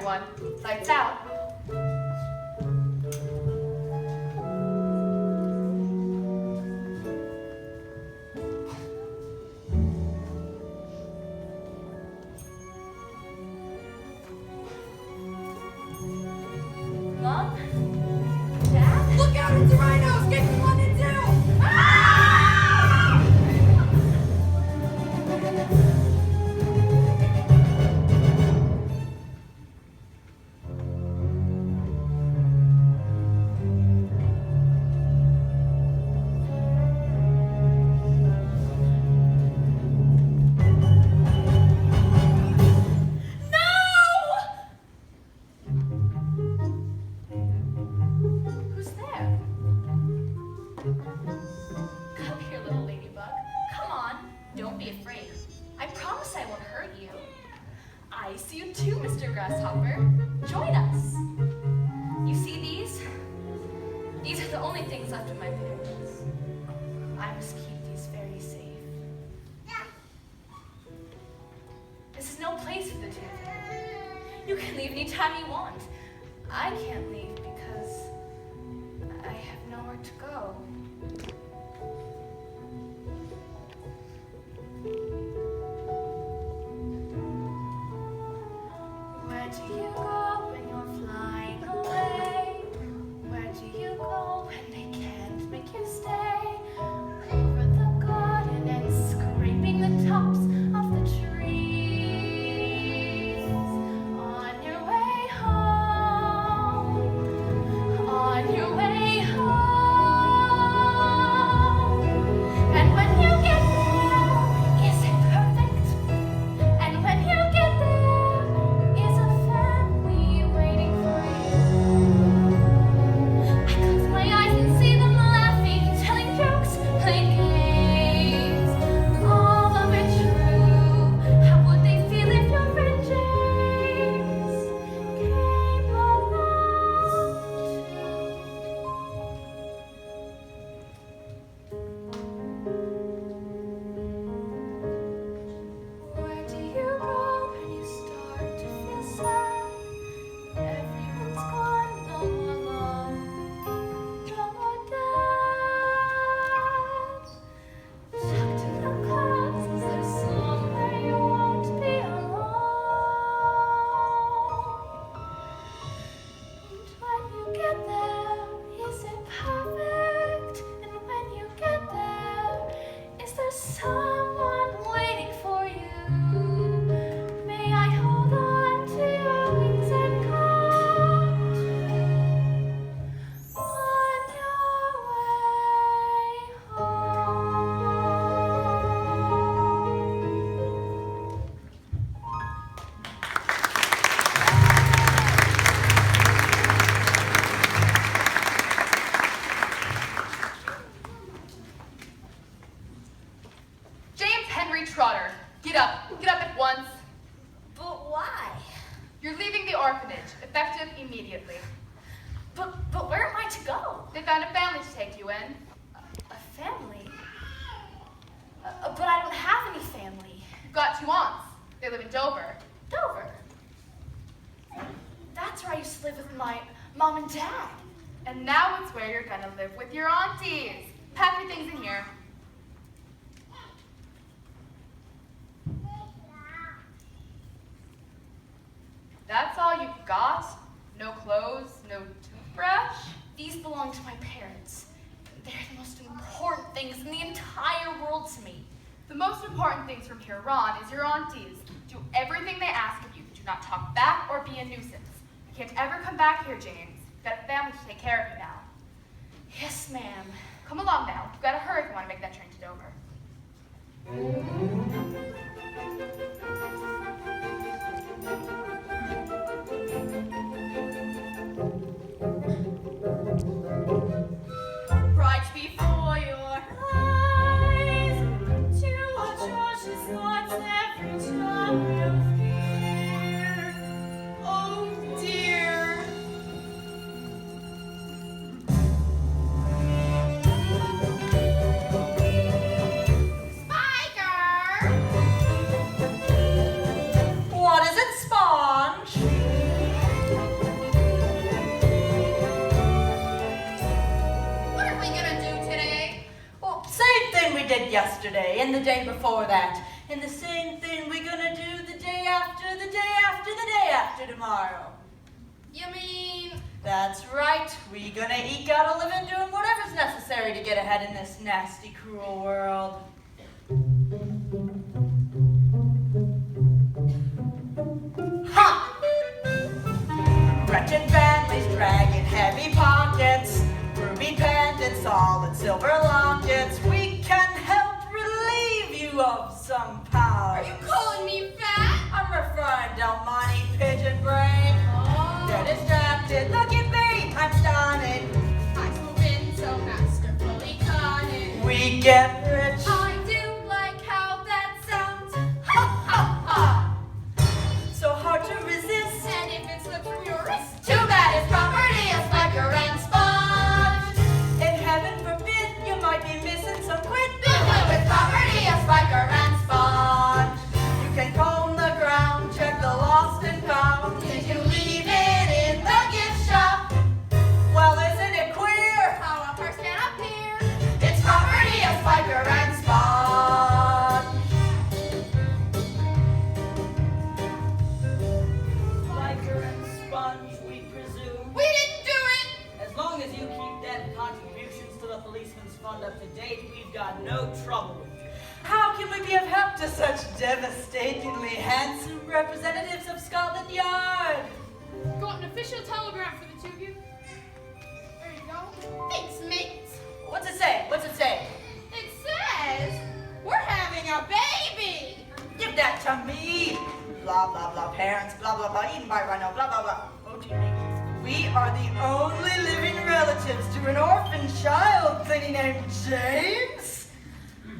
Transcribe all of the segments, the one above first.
everyone. Lights out. Mom? Dad? Look out, it's a rhino! Escape from London too! Ah! Who's there? Come here, little ladybug. Come on. Don't be afraid. I promise I won't hurt you. I see you too, Mr. Grasshopper. Join us. You see these? These are the only things left of my parents. I must keep these very safe. This is no place for the two of you. You can leave anytime you want. I can't leave because I have nowhere to go. Where do you go when you're flying away? Where do you go when they can't make you stay? Over the garden and scraping the tops of the trees. On your way home. On your way home. And when you get there, is it perfect? And when you get there, is a family waiting for you? I close my eyes and see them laughing, telling jokes, playing games. All of it true. How would they feel if your friend James came along too? Where do you go when you start to feel sad? Everyone's gone, no more love, no more dad. Tucked in the clouds, is there somewhere you won't be alone? And when you get there, is it perfect? And when you get there, is there someone waiting for you? May I hold on to your wings and come to on your way home? James Henry Trotter, get up. Get up at once. But why? You're leaving the orphanage, effective immediately. But where am I to go? They found a family to take you in. A family? But I don't have any family. You've got two aunts. They live in Dover. Dover. That's where I used to live with my mom and dad. And now it's where you're gonna live with your aunties. Pack your things in here. That's all you've got? No clothes, no toothbrush? These belong to my parents. They're the most important things in the entire world to me. The most important things from here on is your aunties. Do everything they ask of you. Do not talk back or be a nuisance. You can't ever come back here, James. You've got a family to take care of you now. Yes, ma'am. Come along now. You've got to hurry if you want to make that train to Dover. Right before your eyes, to atrocious thoughts every time you fear. Oh dear. Spiker! did yesterday, and the day before that, and the same thing we're gonna do the day after, the day after, the day after tomorrow. You mean? That's right. We're gonna eke out a living doing whatever's necessary to get ahead in this nasty, cruel world. Ha! Wretched families dragging heavy pockets, ruby pendants, all in silver lockets. We can help relieve you of some power. Are you calling me fat? I'm referring to money, pigeon brain. They're distracted. Look at me, I'm stunning. I've been so masterfully cunning. We get rich. I do like how that sounds. Ha ha ha. So hard to resist. And if it slips from your wrist, Too bad it's property of Spiker and Sponge. And heaven forbid you might be missing some quid. With property of Spiker and Sponge. You can comb the ground, check the lost and found. Did you leave it in the gift shop? Well, isn't it queer? how a purse can appear. It's property of Spiker and Sponge. Spiker and Sponge, we presume. We didn't do it. As long as you keep that contributions to the policeman's fund up to date, we've got no trouble with you. How can we be of help to such devastatingly handsome representatives of Scotland Yard? Got an official telegram for the two of you. There you go. Thanks, mate. What's it say? What's it say? It says we're having a baby. Give that to me. Blah, blah, blah, parents, blah, blah, blah, eaten by rhino, blah, blah, blah. Oh, dear me. We are the only living relatives to an orphan child thing named James.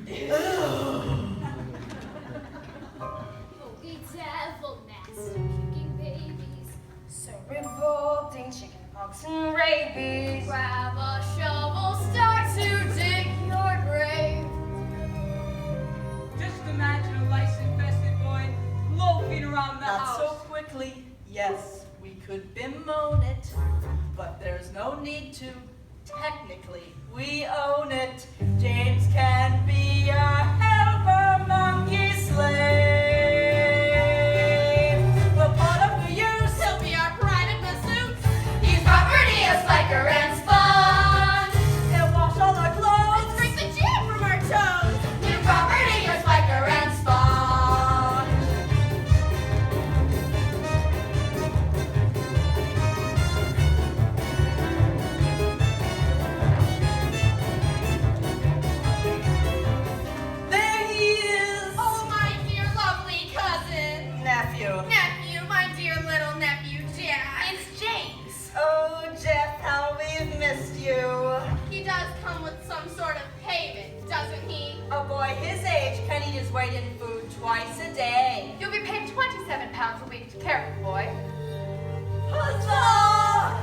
Ugh. Oh, it's awful nasty kicking babies. So revolting, chicken pox and rabies. Grab a shovel, start to dig your grave. Just imagine a lice-infested boy loafing around the Not house. so quickly. Yes, we could bemoan it, but there's no need to. Technically, we own it. James can be a helper monkey slave. We'll put him to use. He'll be our pride and pursuit. He's property of Spiker and Sponge. He'll wash all our clothes. Drink the jam from our toes. New property of Spiker and Sponge. There he is. Oh, my dear lovely cousin. Nephew. Nephew, my dear little nephew, Jack. It's James. Oh, Jeff, how we've missed you. He does come with some sort of payment, doesn't he? A boy his age can eat his weight in food twice a day. You'll be paid 27 pounds a week to care for the boy. Huzzah!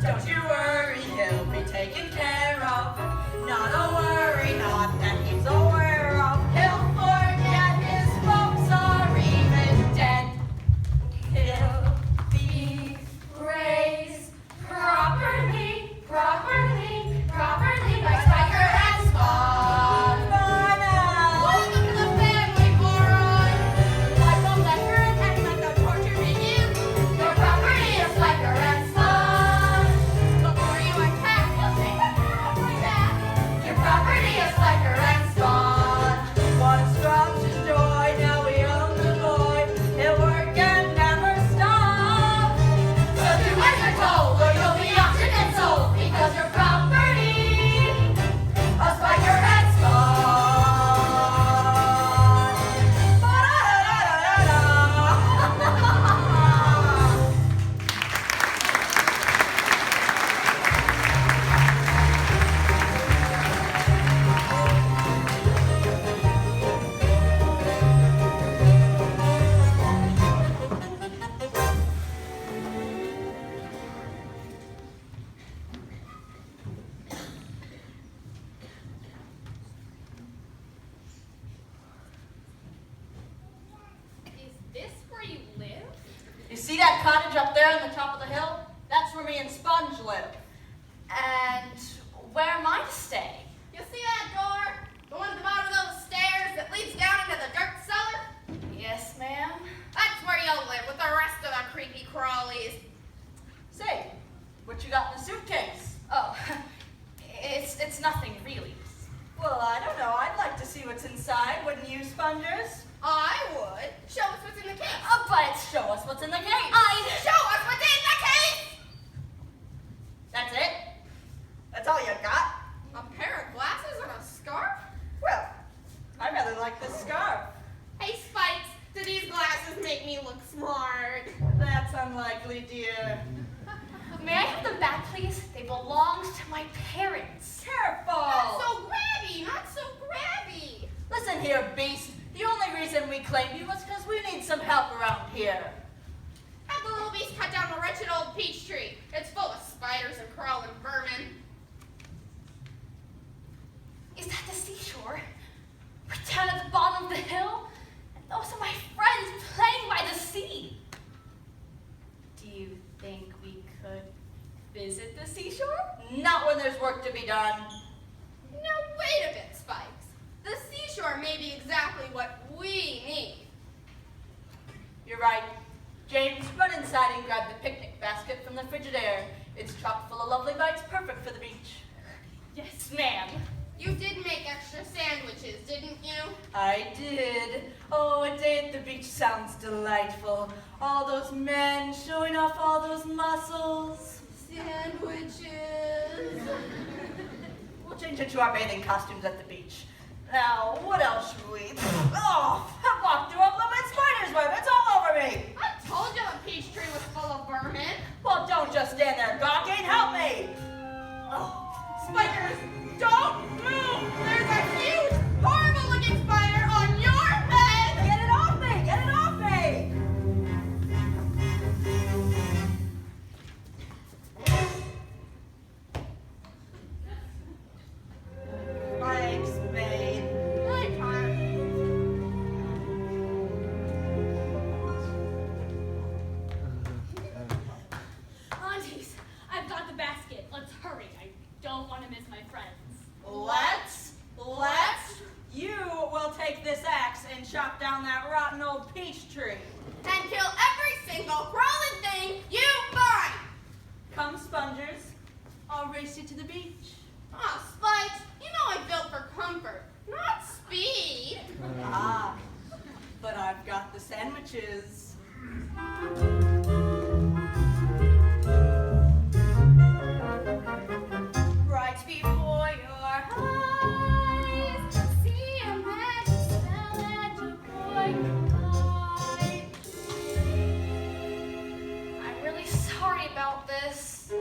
Don't you worry, he'll be taken care of. Not a worry, not that he's aware of. He'll forget his folks are even dead. He'll be raised properly, properly, properly by Spiker and Sponge. Welcome to the family, boy. I won't let hurt and let the torture begin. Your property is Spiker and Sponge. Before you attack, you'll take a nap like that. Your property is Spiker and Sponge. What a scrumptious joy, now we own the boy. He'll work and never stop. So do as you're told, or you'll be auctioned and sold. Because you're property of Spiker and Sponge. Ba-da-da-da-da-da. Is this where you live? You see that cottage up there on the top of the hill? That's where me and Sponge live. And where am I to stay? You'll see it's nothing really. Well, I don't know. I'd like to see what's inside, wouldn't you, Spongers? I would. Show us what's in the case. But Show us what's in the case. Show us what's in the case! That's it? That's all you got? A pair of glasses and a scarf? Well, I rather like this scarf. Hey, Spikes, do these glasses make me look smart? That's unlikely, dear. may I have them back, please? They belonged to my parents. Careful! Not so grabby, not so grabby. Listen here, Beast. The only reason we claimed you was because we need some help around here. Have the little beast cut down a wretched old peach tree. It's full of spiders and crawling vermin. Is that the seashore? We're down at the bottom of the hill, and those are my friends playing by the sea. Do you think we could visit the seashore? Not when there's work to be done. Now wait a bit, Spikes. The seashore may be exactly what we need. You're right. James, run inside and grab the picnic basket from the Frigidaire. It's chock full of lovely bites, perfect for the beach. Yes, ma'am. You did make extra sandwiches, didn't you? I did. Oh, a day at the beach sounds delightful. All those men showing off all those muscles. Sandwiches. We'll change into our bathing costumes at the beach. Now, what else should we? Oh, I walked through a blooming spider's web. It's all over me. I told you the peach tree was full of vermin. Well, don't just stand there gawking. Help me. Oh, Spiders, don't move! There's a huge, horrible-looking spider on your head! get it off me! Get it off me! Thanks, babe. Aunties, I've got the basket. Let's hurry. I don't want to miss my friends. Let's. You will take this axe and chop down that rotten old peach tree. And kill every single crawling thing you find! Come, Spongers. I'll race you to the beach. Aw, Spikes, you know I'm built for comfort, not speed. Ah, but I've got the sandwiches. Right before your Eyes, see a magic spell at your boy. I'm really sorry about this.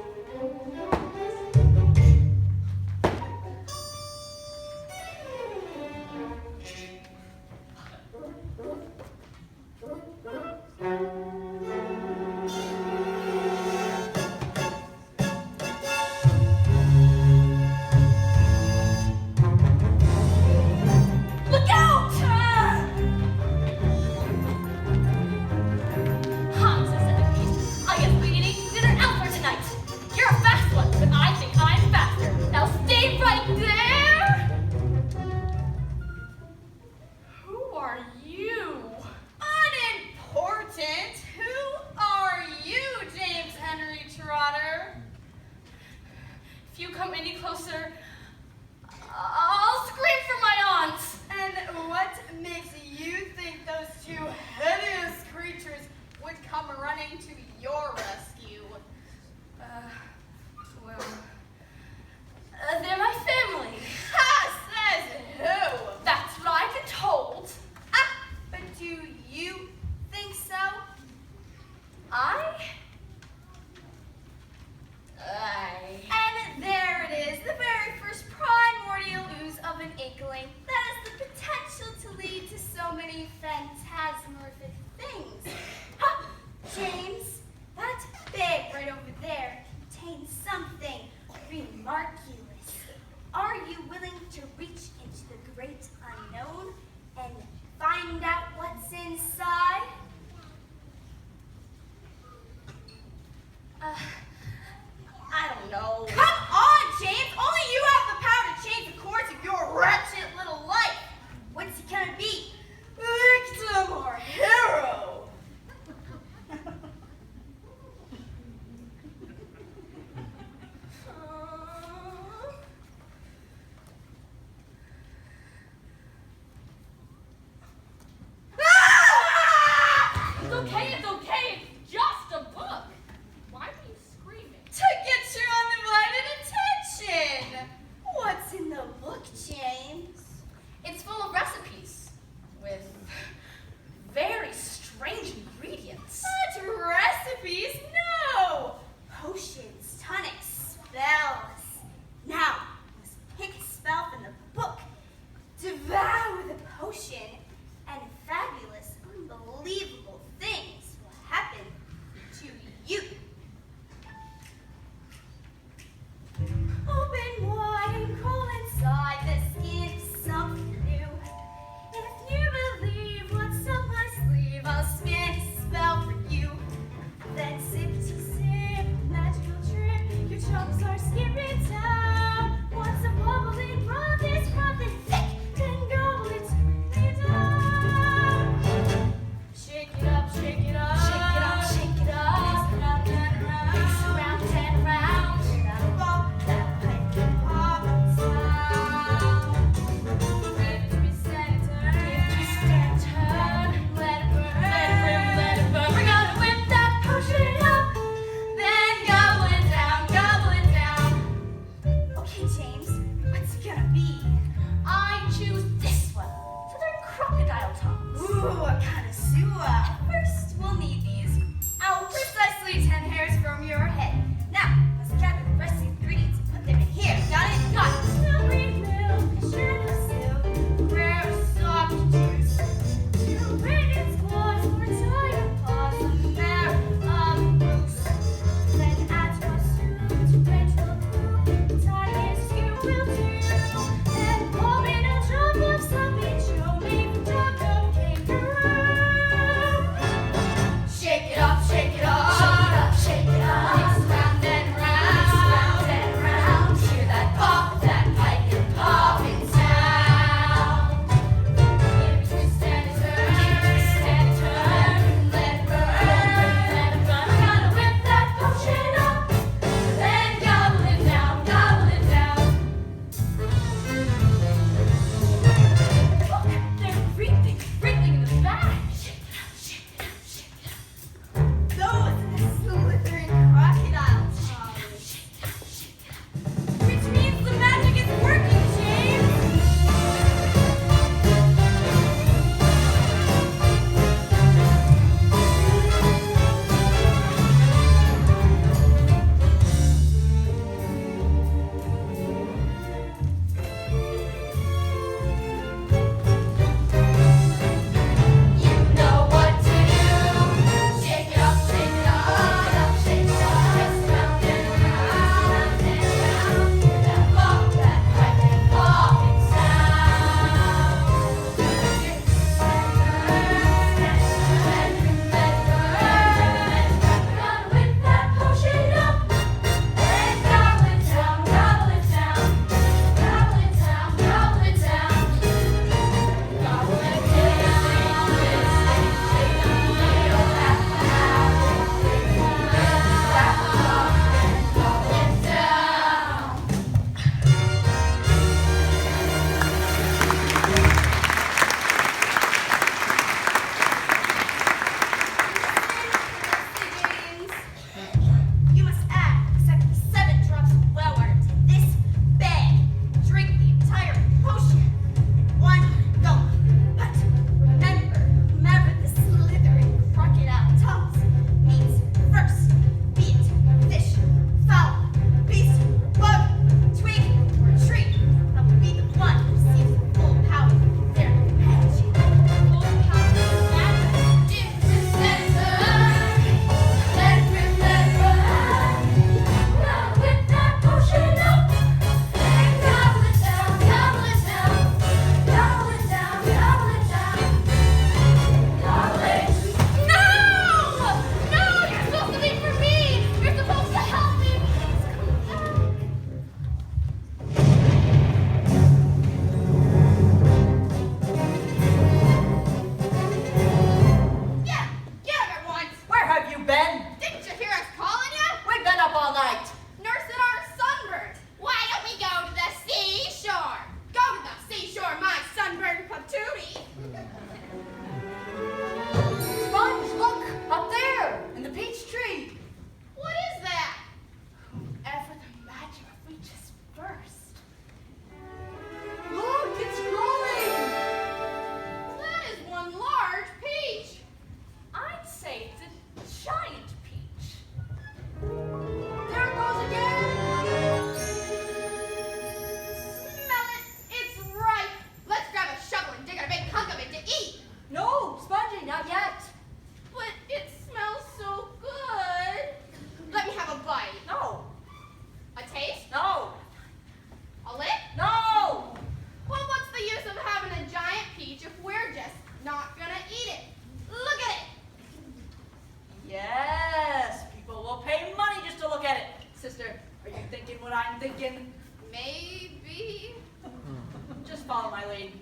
call, my lady.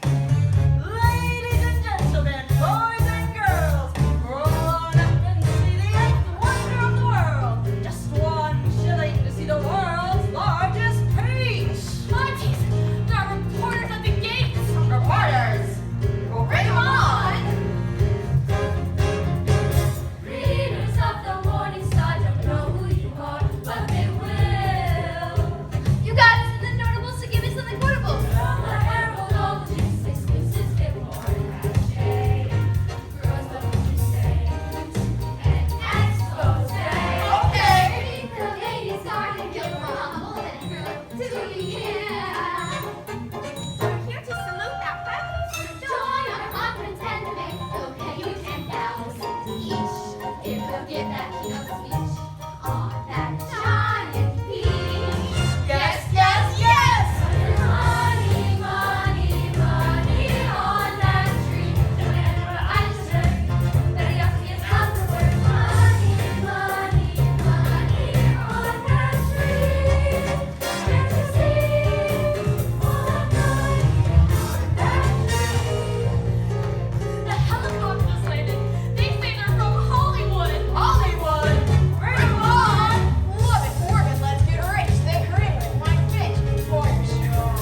Ladies and gentlemen, boys and girls, roll on up and see the eighth wonder of the world. Just 1 shilling to see the world's largest peach. Monkeys! There are reporters at the gates! Reporters, bring 'em on. Readers of the Morning Star don't know who you are, but they will. You guys in the notables to give me something quotable. From the Herald, all the juice exclusives get more cachet. Girls don't understand an expose. Okay. Read the ladies' garden, give them a humble and girl to the end. We're here to salute that fabulous Join our conference and debate. They'll pay you 10,000 cents each if you'll give that keynote speech on that giant peach. Yes, yes, yes. Money, money, money on that tree. Whenever I say that you have to get out the word money, money, money on that tree. Can't you see all that money on that tree? The helicopters landed. They say they're from Hollywood. Hollywood, bring 'em on. Love it, Morgan. Let's get rich. They hurry with my bitch for sure.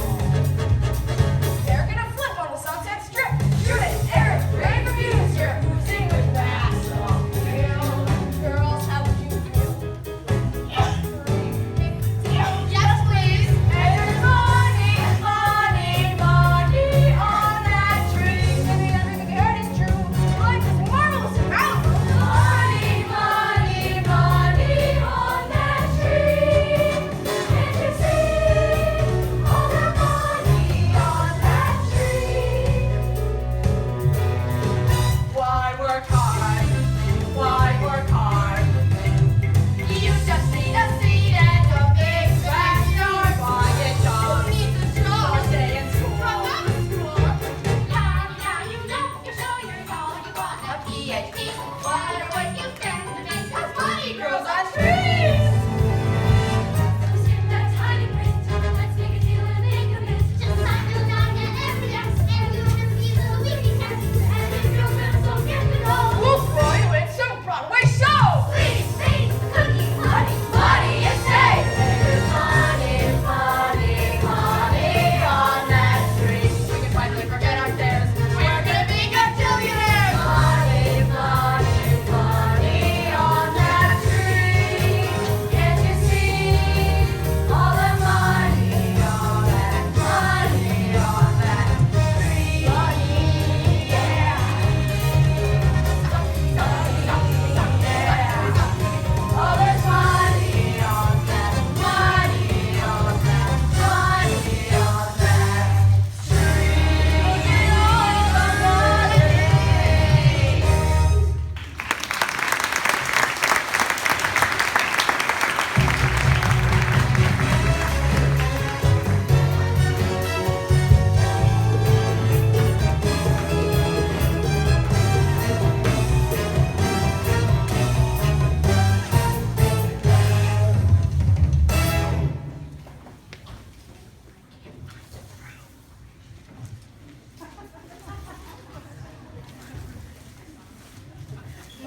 They're gonna flip on the Sunset Strip. Judith, Eric, rave reviews. You're oozing with bass. Girls, how would you feel? Yes, please. And there's money, money, money on that tree. Maybe everything you heard is true. Life is marvelous and bountiful. Money, money, money on that tree. Can't you see all that money on that tree? Why work hard? Why work hard? You just need a seat and a big backyard. Why get Who jobs? needs a Or job? stay in school? Drop out of school. Yeah, you know you show your all you want a PhD. What would you stand to make? 'Cause money grows on trees. So skip that tiny print. Let's make a deal and make a miss. Just sign your name and every X and you'll never see the leading X. And if your friends don't get the goal. Wolf Boy with some Broadway show. Please, please, cookie, money, money, and say there's money, money, money on that tree. We can finally forget our cares. We're gonna be gajillionaires. Money, money, money on that tree. Can't you see all the money on that money on that tree? Money, yeah. Oh, there's money on that, money on that, money on that tree. All the money.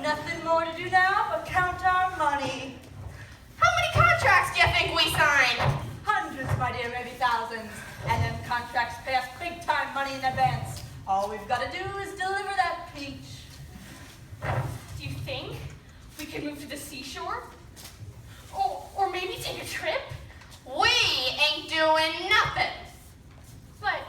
Nothing more to do now but count our money. How many contracts do you think we signed? Hundreds, my dear, maybe thousands. And them contracts pay us big time money in advance. All we've got to do is deliver that peach. Do you think we could move to the seashore? Or maybe take a trip? We ain't doing nothing. But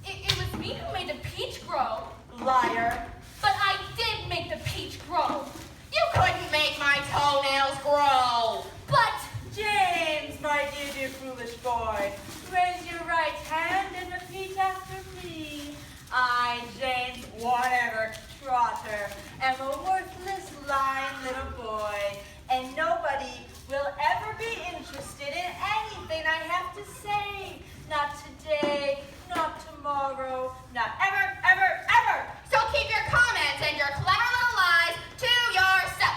it was me who made the peach grow. Liar. But I did make the peach grow. You couldn't make my toenails grow. But James, my dear foolish boy, raise your right hand and repeat after me. I, James, whatever, Trotter, am a worthless, lying little boy, and nobody will ever be interested in anything I have to say. Not today, not tomorrow, not ever, ever, ever. So keep your comments and your clever little lies to yourself.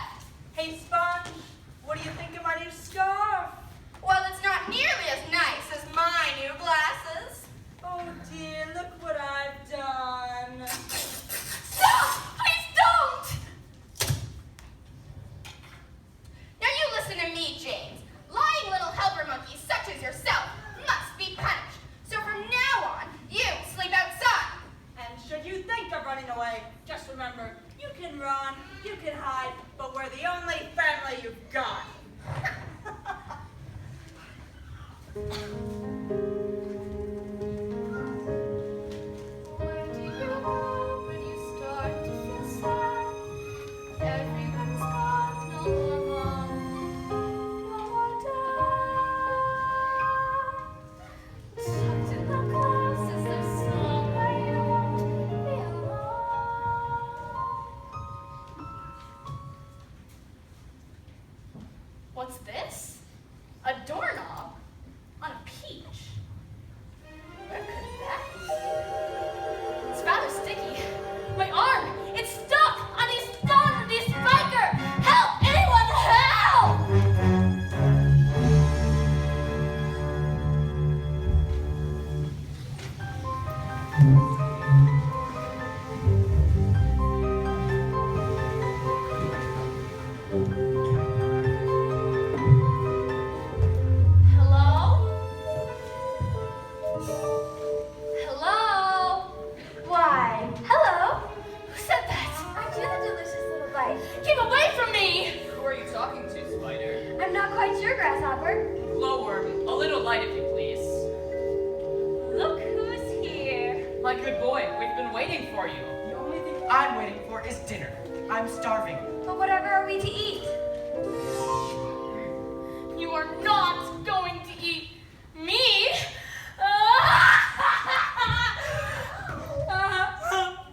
Hey, Sponge, what do you think of my new scarf? Well, it's not nearly as nice as my new glasses. Oh dear. Hello? Hello? Why, hello. Who said that? Aren't you the delicious little bite? Keep away from me! Who are you talking to, Spider? I'm not quite sure, Grasshopper. Glowworm, a little light if you please. Look who's here. My good boy, we've been waiting for you. The only thing I'm waiting for is dinner. I'm starving. But whatever are we to eat? You are not going to eat me!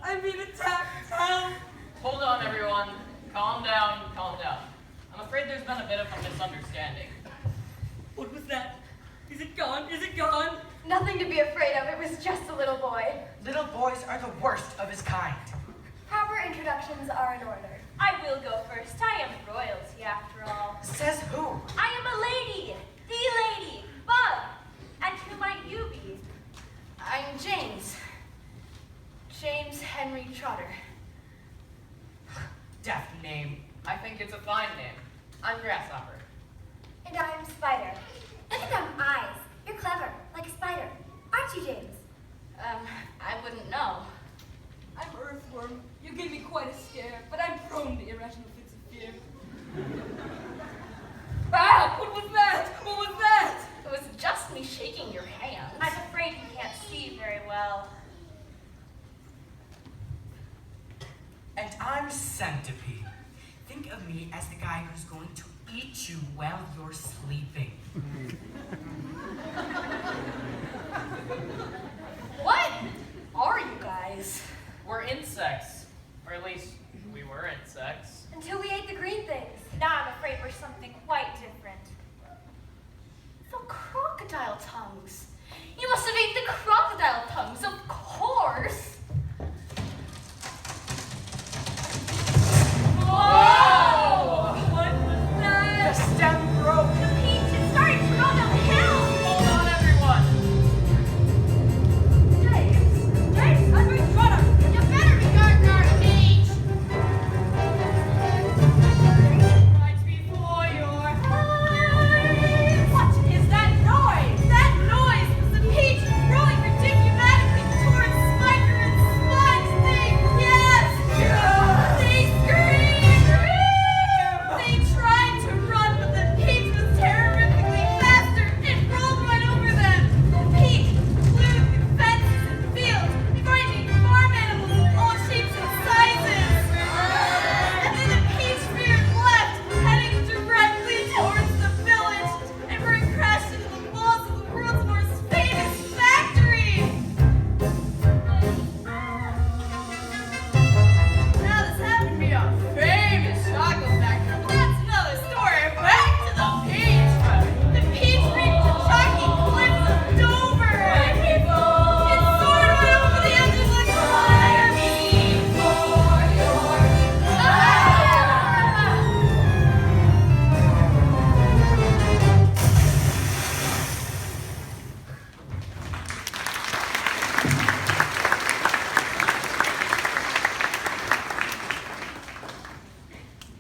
I'm being attacked. Help! Hold on, everyone. Calm down, calm down. I'm afraid there's been a bit of a misunderstanding. What was that? Is it gone? Is it gone? Nothing to be afraid of. It was just a little boy. Little boys are the worst of his kind. Proper introductions are in order. I will go first. I am royalty after all. Says who? I am a lady. The lady. Bug. And who might you be? I'm James. James Henry Trotter. Deft name. I think it's a fine name. I'm Grasshopper. And I'm Spider. Look at them eyes. You're clever, like a spider. Aren't you, James? I wouldn't know. I'm Earthworm. You gave me quite a scare, but I'm prone to irrational fits of fear. Ah! What was that? What was that? It was just me shaking your hand. I'm afraid you can't see very well. And I'm Centipede. Think of me as the guy who's going to eat you while you're sleeping. What are you guys? We're insects. Or at least, we were insects. Until we ate the green things. Now I'm afraid we're something quite different. The crocodile tongues. You must have eaten the crocodile tongues, of course. Whoa! What was The that? stem broke. The peach is starting to roll down the hill. Hold on, everyone. James? James, Henry Trotter! You better be guarding our peach. Right before your eyes. What is that noise? That noise was the peach rolling ridiculously towards Spiker and Sponge thing. Yes. They screamed. They tried to run, but the peach was terrifically faster. It rolled right over them. The peach flew through fences and fields, finding farm animals of all shapes and sizes. And then the peach veered left, heading directly towards the village, and where it crashed into the walls of the world's most famous factory. Now this happened to be a famous chocolate factory, but that's another story. Back to the peach. The peach reached the chalky cliffs of Dover. It soared right over the edge of the cliff.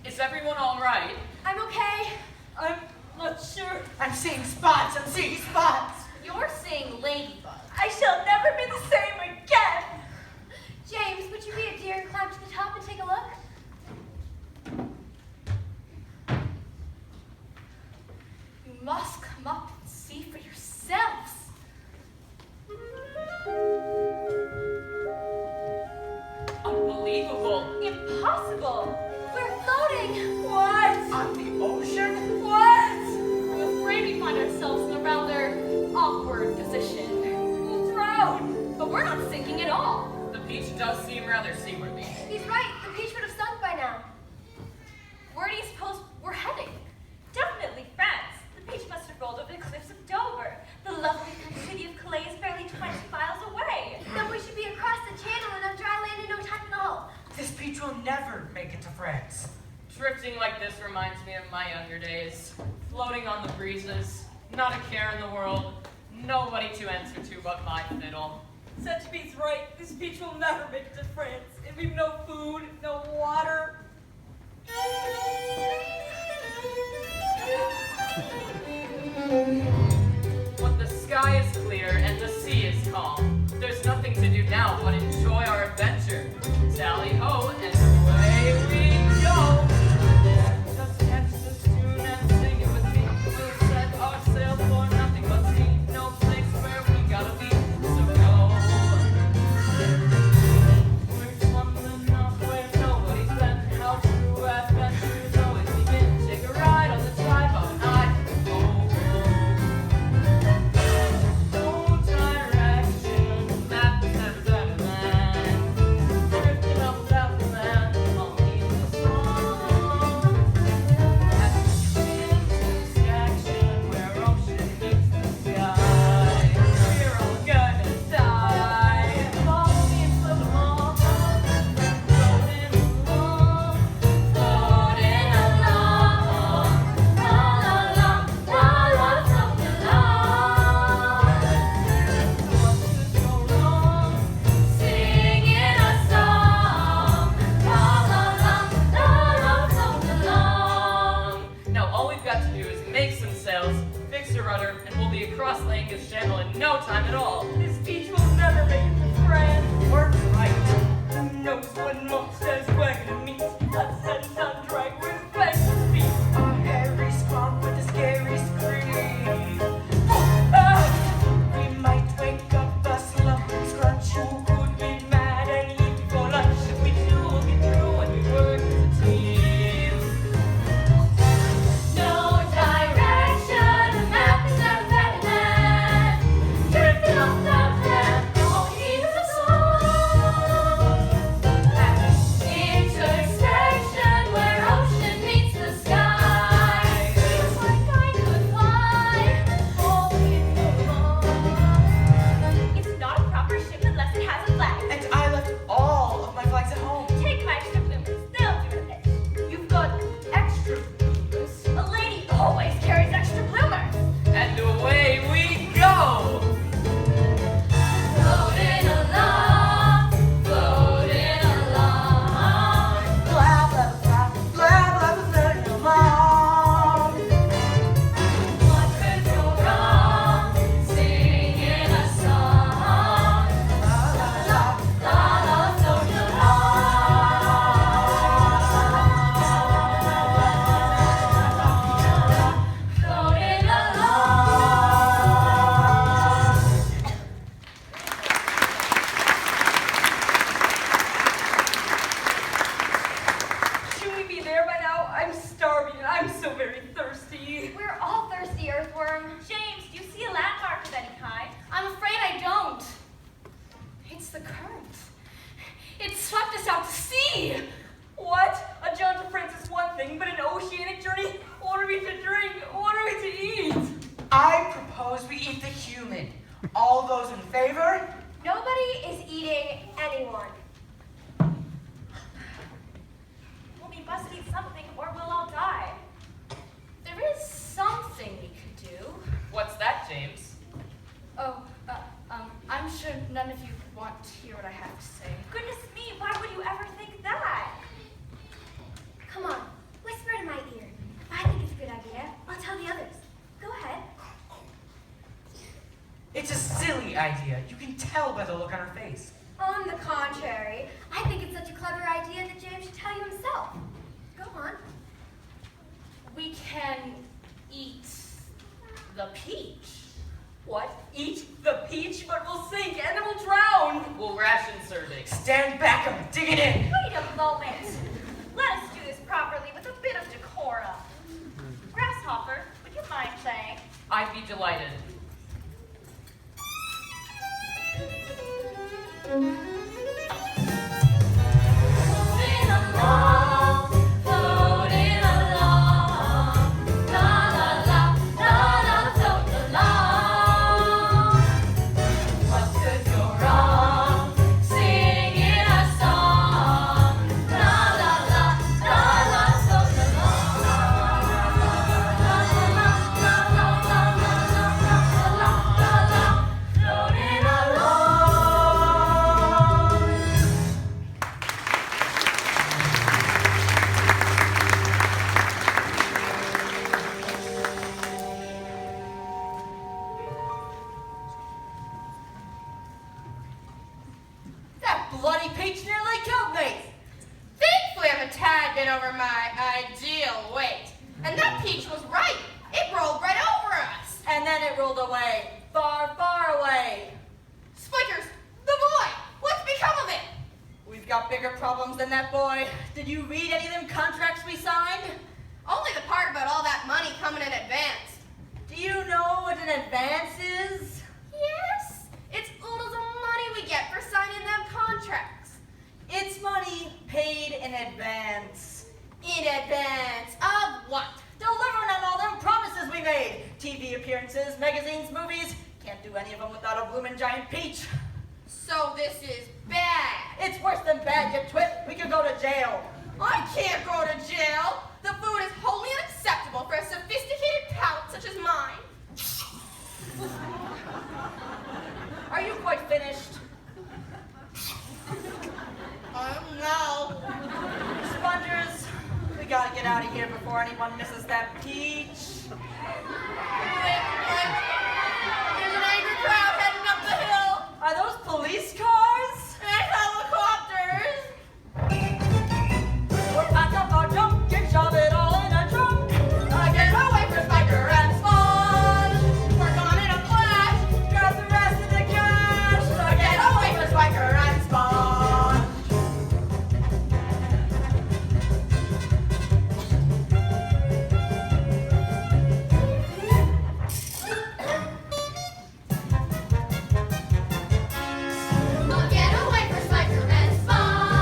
Is everyone all right? I'm okay. I'm not sure. I'm seeing spots. I'm seeing spots. You're seeing Ladybug. I shall never be the same again. James, would you be a dear and climb to the top and take a look? You must come up and see for yourselves. Unbelievable. Impossible. We're floating. What? On the ocean? What? I'm afraid we find ourselves in a rather awkward position. We'll drown, but we're not sinking at all. The peach does seem rather seaworthy. He's right. The peach would have sunk by now. Where do you suppose we're heading? Definitely France. The peach must have rolled over the cliffs of Dover. The lovely city of Calais is barely 20 miles away. Then we should be across the channel and on dry land in no time at all. This peach will never make it to France. Drifting like this reminds me of my younger days. Floating on the breezes, not a care in the world, nobody to answer to but my fiddle. Centipeder's right. This beach will never make it to France. And we've no food, no water. But the sky is clear and the sea is calm. There's nothing to do now but enjoy our adventure. Tally ho, and away we go. Just catch this tune and sing it with me. We'll set our sail for nothing but sea. No place where we gotta be, so go. We're tumbling off where nobody's been. How true adventures always begin. Take a ride on the tri-boat, I go. No direction, map has never been a man. Drifting up without the man, only the song. At the intersection where ocean meets the sky, we're all gonna die. Follow me and float along, floating along, floating along, la la la, la la, floating along. What could go wrong? Singing a song, la la la, la la, floating along. Now all we've got to do is make some sails, fix a rudder, and we'll be across the English Channel in no time at all. This beach will never make it to France. Work's right. Who knows when Mom says we're gonna meet? Let's head down drag with legs and feet. A hairy skunk with a scary scream. Ah! We might wake up a slumpy scrunch who could be mad and eat for lunch. If we do, we'll get through when we work as a team. No direction, a map is never been a man. Drifting off without a plan, all we need is a song. At the intersection where ocean meets the sky, feels like I could fly all the way along. It's not a proper ship unless it has a flag. And I left all of my flags at home. Take my extra bloomers, they'll do the pitch. You've got extra bloomers. A lady always carries extra bloomers. And away we go! Floating along, floating along. Blah, blah, blah, blah, blah, blah, blah, blah. What could go wrong? Singing a song, la la la, la la, floating along, floating along. Should we be there by now? I'm starving and I'm so very thirsty. We're all thirsty, Earthworm. James, do you see a landmark of any kind? I'm afraid I don't. It's the current. It swept us out to sea. What? A jaunt to France is one thing, but an oceanic journey? What are we to drink? What are we to eat? I propose we eat the human. All those in favor? Nobody is eating anyone. Well, we must eat something or we'll all die. There is something we could do. What's that, James? Oh, I'm sure none of you want to hear what I have to say. Goodness me, why would you ever think that? Come on, whisper in my ear. If I think it's a good idea, I'll tell the others. Go ahead. It's a silly idea. You can tell by the look on her face. On the contrary, I think it's such a clever idea that James should tell you himself. Go on. We can eat the peach. What? Eat the peach? But we'll sink and then we'll drown. We'll ration serving. Stand back, I'm digging in. Wait a moment. Let us do this properly with a bit of decorum. Grasshopper, would you mind saying? I'd be delighted. Floating along, floating along, la la la, la la, floating along. What could go wrong? Singing a song, la la la, la la, floating along. La la la, la la, la la, la la, la la, floating along. bloody peach nearly killed me. Thankfully, I'm a tad bit over my ideal weight. And that peach was right. It rolled right over us. And then it rolled away, far, far away. Spikers, the boy, what's become of it? We've got bigger problems than that boy. Did you read any of them contracts we signed? Only the part about all that money coming in advance. Do you know what an advance is? Yes, it's oodles of money we get for signing them contracts. It's money paid in advance. In advance of what? Delivering on all them promises we made. TV appearances, magazines, movies. Can't do any of them without a bloomin' giant peach. So this is bad. It's worse than bad, you twit. We could go to jail. I can't go to jail. The food is wholly unacceptable for a sophisticated palate such as mine. Are you quite finished? No. Spongers, we gotta get out of here before anyone misses that peach. Wait. There's an angry crowd heading up the hill. Are those police cars? And helicopters. We'll pack up our junk and shove it all in a trunk. Get away from Spiker and Sponge. We're gone in a flash. Grab the rest of the cash. Get away from Spiker and Sponge. Get away from Spiker and Sponge.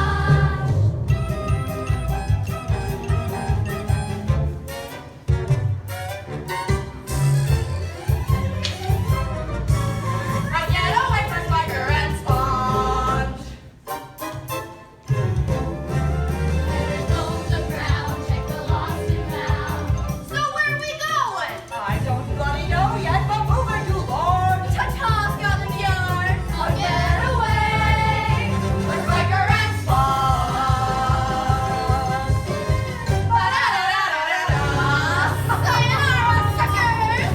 Get away from Spiker and Sponge. There's bones around, check the lost and found. So where are we going? I don't bloody know yet, but moving you, Lord. Ta-ta, Scotland Yard. I'll get away. With Spiker and Sponge. Ba-da-da-da-da-da. Sayonara, suckers.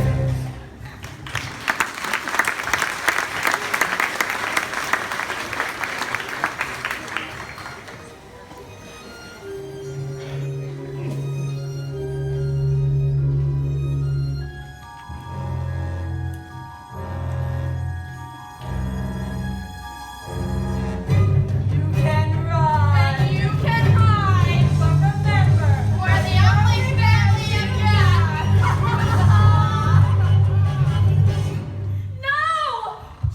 You can run. And you can hide. But remember, We're the only family you got. No!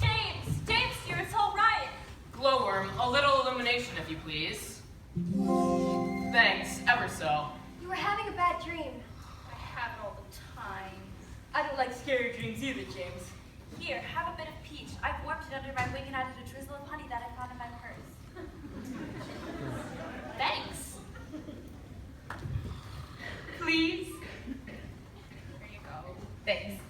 James, dear, it's all right. Glowworm, a little illumination, if you please. Thanks, ever so. You were having a bad dream. I have it all the time. I don't like scary dreams either, James. Here, have a bit of peach. I've warped it under my wing and added a drizzle of honey that I found in my purse. Thanks. Please? Here you go. Thanks.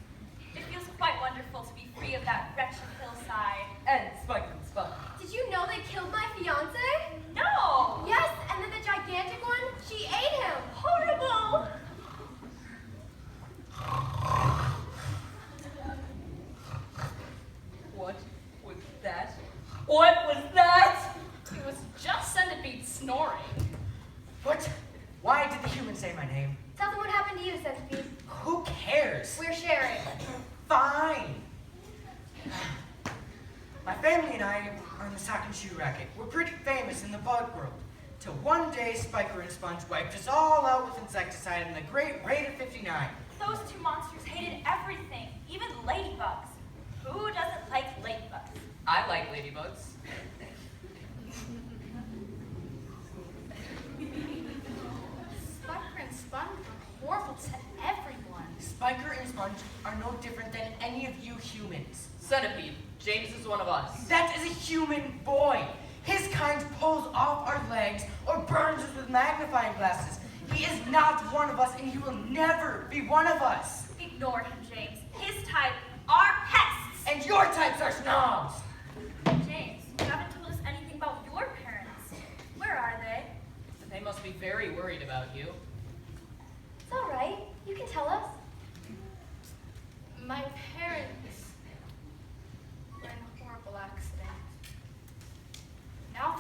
It feels quite wonderful to be free of that wretched hillside. And Spike and Sponge. Did you know they killed my fiance? No! Yes, and then the gigantic one, she ate him. Horrible! What was that? What was that? It was just Centipede snoring. What? Why did the human say my name? Tell them what happened to you, Centipede. Who cares? We're sharing. Fine. My family and I are in the sock and shoe racket. We're pretty famous in the bug world. Till one day, Spiker and Sponge wiped us all out with insecticide in the great rate of 59. Those two monsters hated everything, even ladybugs. Who doesn't like ladybugs? I like ladybugs. Spiker and Sponge were horrible to everyone. Spiker and Sponge are no different than any of you humans. Centipede, James is one of us. That is a human boy. His kind pulls off our legs or burns us with magnifying glasses. He is not one of us, and he will never be one of us. Ignore him, James. His type are pests. And your types are snobs. James, you haven't told us anything about your parents. Where are they? They must be very worried about you. It's all right. You can tell us. My parents were in a horrible accident. Now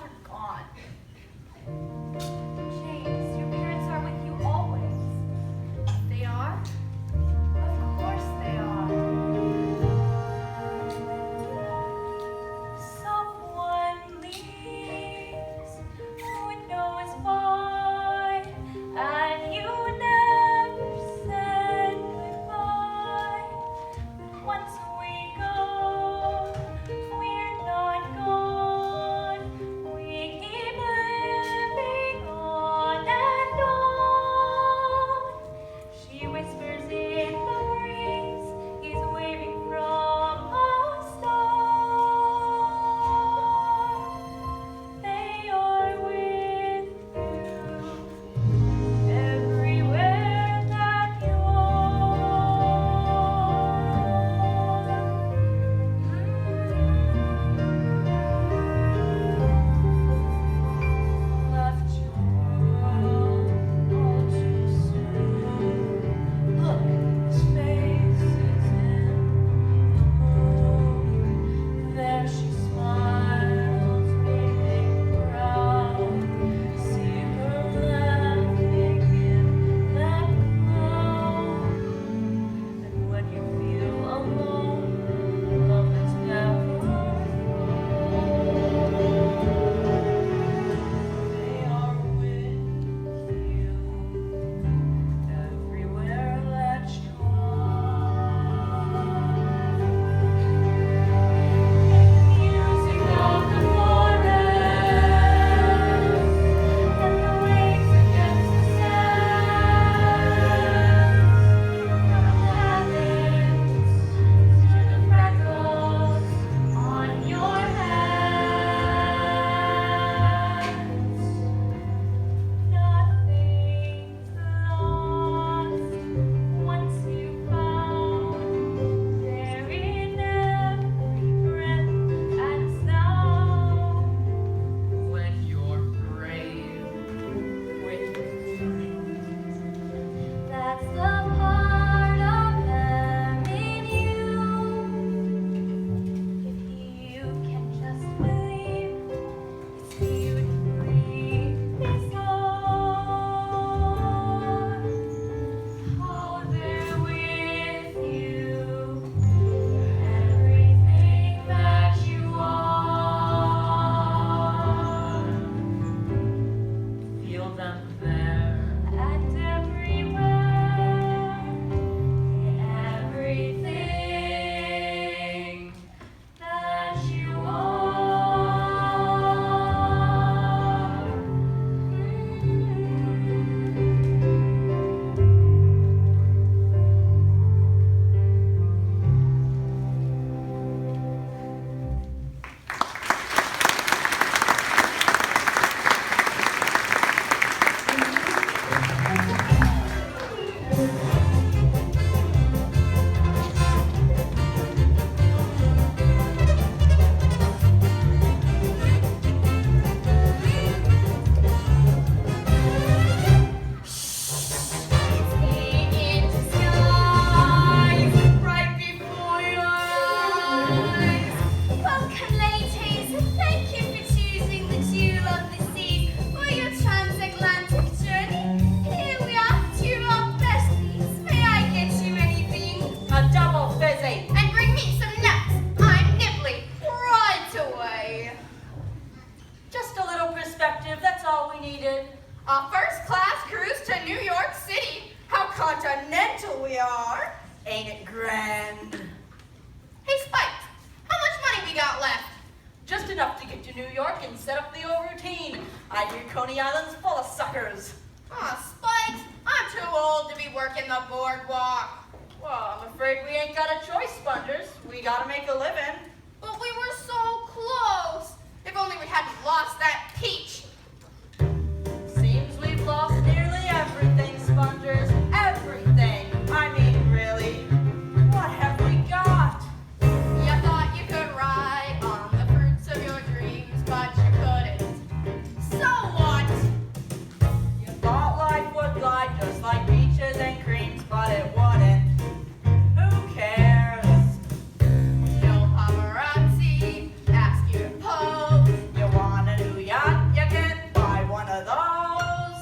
enough to get to New York and set up the old routine. I hear Coney Island's full of suckers. Aw, Spikes, I'm too old to be working the boardwalk. Well, I'm afraid we ain't got a choice, Spongers. We gotta make a living. But we were so close. If only we hadn't lost that peach. Seems we've lost nearly everything, Spongers. Everything. I mean, really. What have we got? You thought you could ride on the fruits of your dreams, but you couldn't. So what? You thought life would glide just like peaches and creams, but it wouldn't. Who cares? No paparazzi ask you to pose. You want a new yacht? You can buy one of those.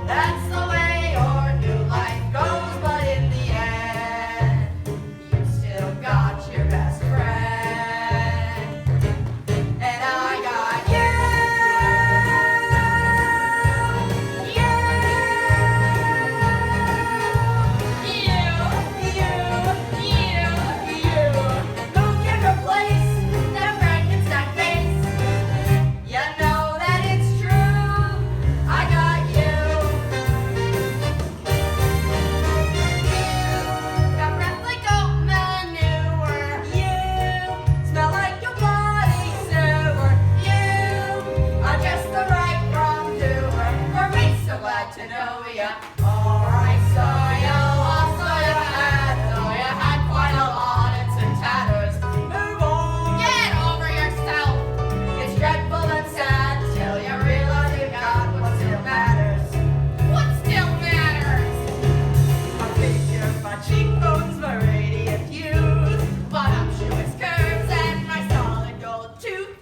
That's the way your new life goes, but in the end, you still got your best friend. And I got you. Who can replace? That Frankenstein face. You know that it's true. I got you. Got breath like oat manure. You smell like your body sewer. You are just the right wrongdoer for me. So glad to know ya. Alright, so you lost, so you had quite a lot. It's in tatters. Move on. Get over yourself. It's dreadful and sad till you realize you got what still matters. What still matters? My figure, my cheekbones, my radiant youth. Voluptuous curves and my solid gold tooth.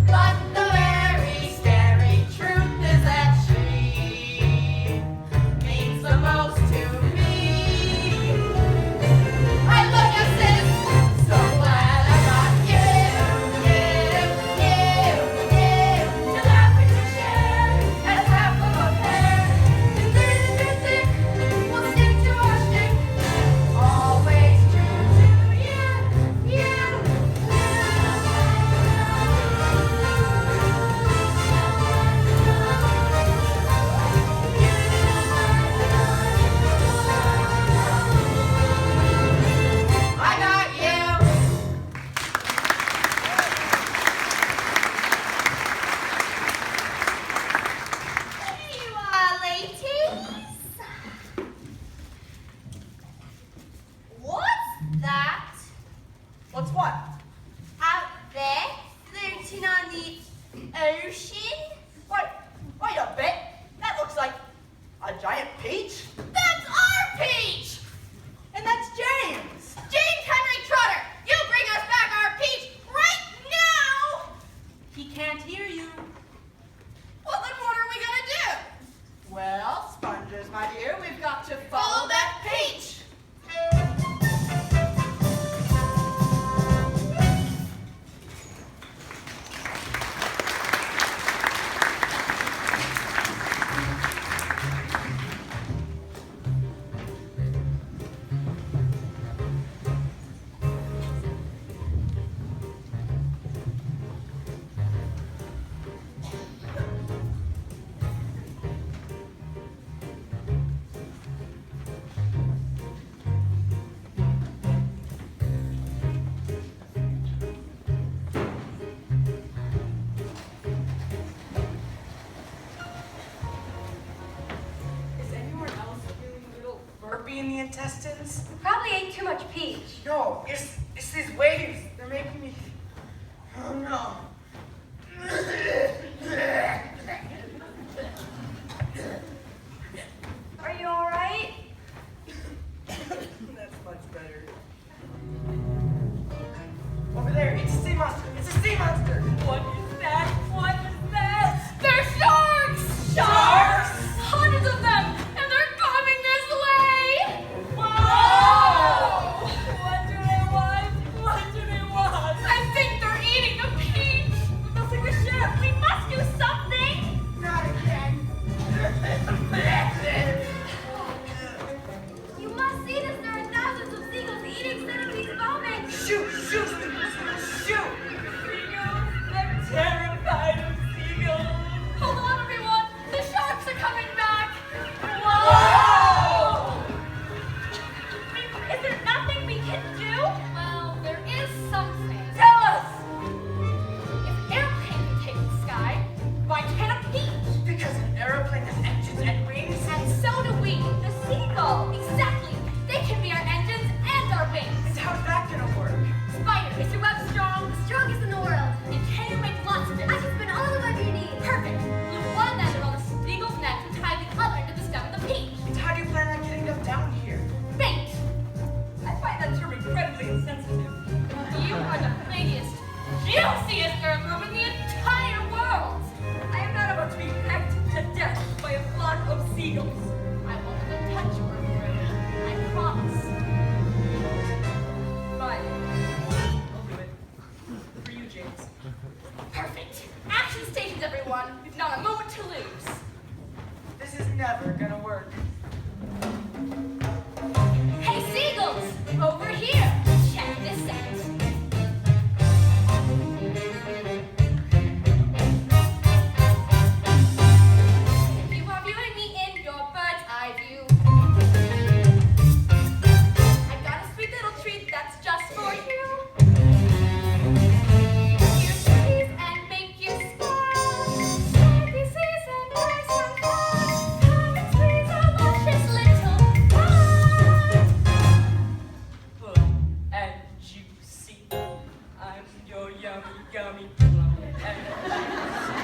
But the very scary truth is that she means the most to me. I love you, sis. So glad I got you. To laugh and to share as half of a pair. And this thick will stick to our stick. Always true to you. I got you. Here you are, ladies. What's that What's what? out there floating on the ocean? Wait a bit. That looks like a giant peach. That's our peach. And that's James. James Henry Trotter, you bring us back our peach right now. He can't hear you. Well, then what are we gonna do? Well, Spongers, my dear, we've got to Follow that peach. Is anyone else feeling a little burpy in the intestines? Probably ate too much peach. No, it's these waves. They're making me. Oh no. Are you all right? That's much better. Over there, it's a sea monster. It's a sea monster. What is that? What is that? They're sharks. Sharks? Hundreds of them, and they're coming this way. Whoa! What do they want? What do air room in the entire world. I am not about to be pecked to death by a flock of seagulls. I won't even touch your room. I promise. Fine. I'll do it. For you, James. Perfect. Action stations, everyone. Not a moment to lose. This is never gonna work. Hey, seagulls! Over here! Check this out. If you are viewing me in your bird's eye view, I got a sweet little treat that's just for you. You squeeze and make you smile. Snappy season, nice and fun. Come and squeeze a luscious little pie. Plum and juicy. I'm your yummy, yummy plum and juicy.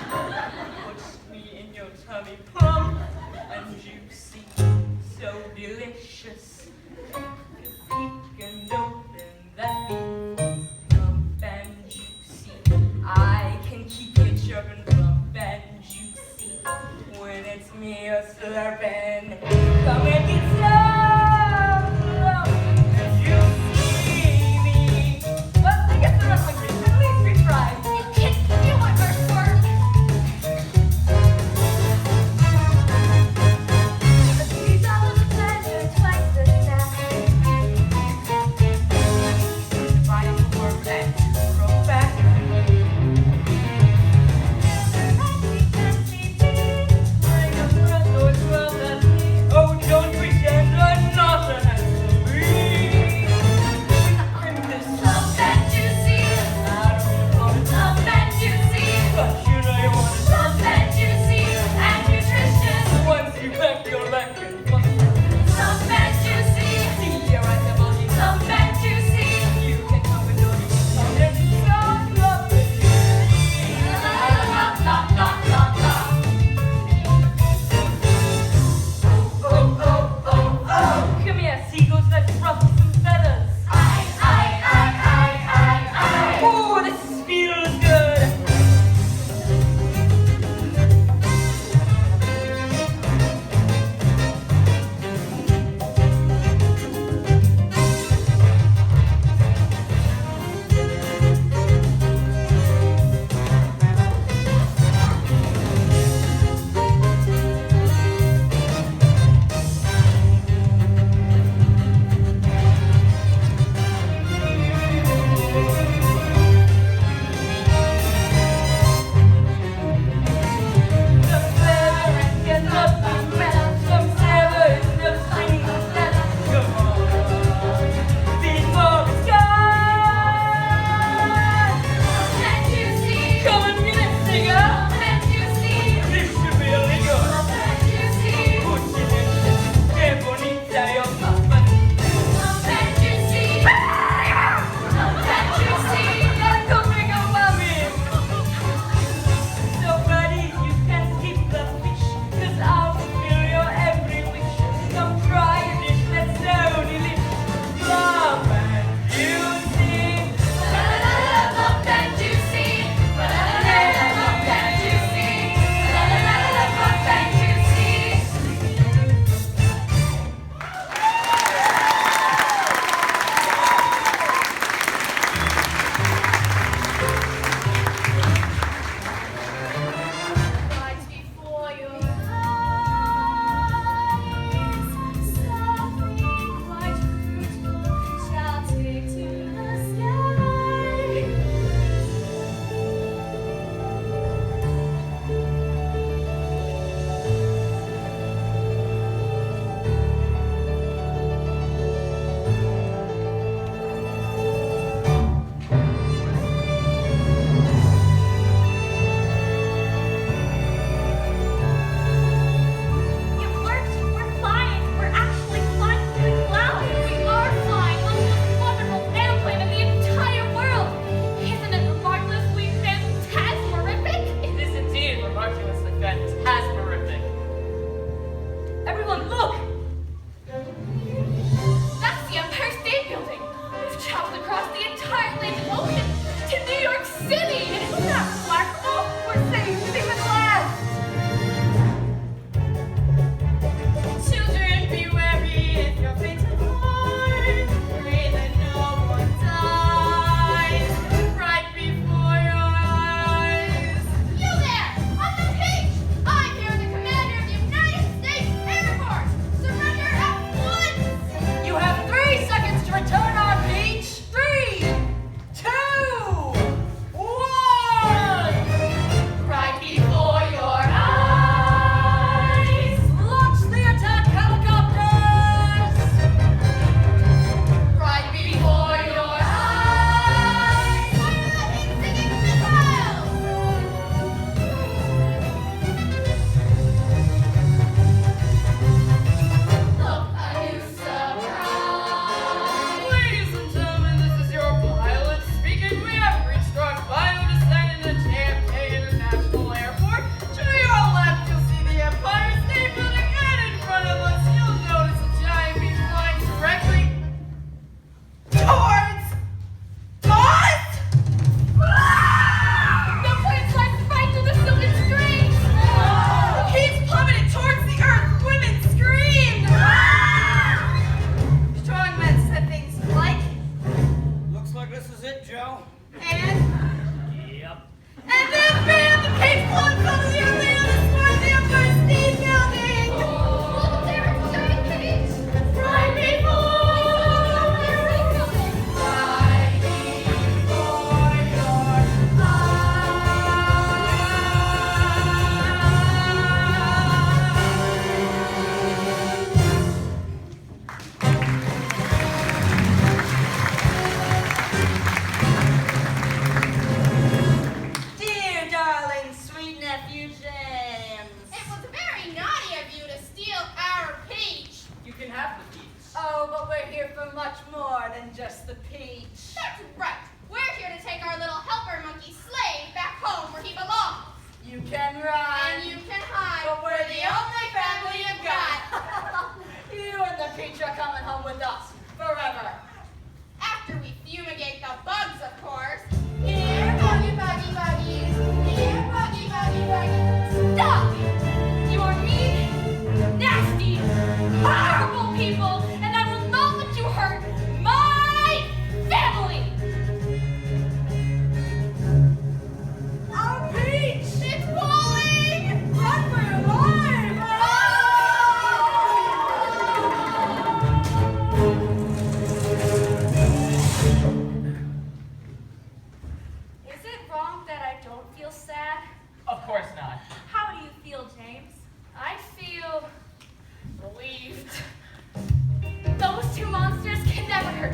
Puts me in your tummy, plum and juicy. So delicious. You peek and open that beak. Plump and juicy. I can keep you chirping, plump and juicy. When it's me a slurping, come and get some plump and juicy me. Well, I guess they're not hungry. At least we tried. You can do it, earthworm. A squeeze all of the pleasure, twice the snack. Find the worm and grow back. Bring a breath or 12 at me. Oh, don't we feel sad? Of course not. How do you feel, James? I feel relieved. Those two monsters can never hurt